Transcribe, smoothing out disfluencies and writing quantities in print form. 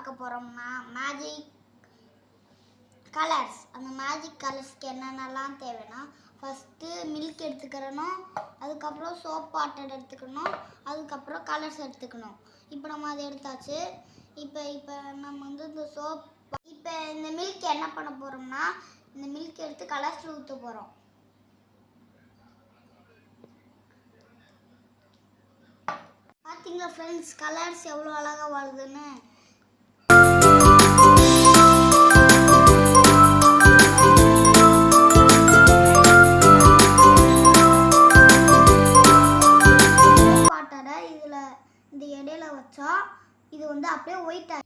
பார்க்க போகிறோம்னா magic colours. அந்த மேஜிக் கலர்ஸ்க்கு என்னென்னலாம் தேவைன்னா, ஃபஸ்ட்டு மில்க் எடுத்துக்கிறணும், அதுக்கப்புறம் சோப் வாட்டர் எடுத்துக்கணும், அதுக்கப்புறம் கலர்ஸ் எடுத்துக்கணும். இப்போ நம்ம அதை எடுத்தாச்சு. இப்போ நம்ம வந்து இந்த மில்க் என்ன பண்ண போகிறோம்னா, இந்த மில்க் எடுத்து கலர்ஸில் ஊற்ற போகிறோம். பார்த்தீங்களா ஃப்ரெண்ட்ஸ், கலர்ஸ் எவ்வளோ அழகாக வருதுன்னு. வாட்டரை இதில் இந்த இடையில வச்சா இது வந்து அப்படியே ஒயிட் ஆகிடும்.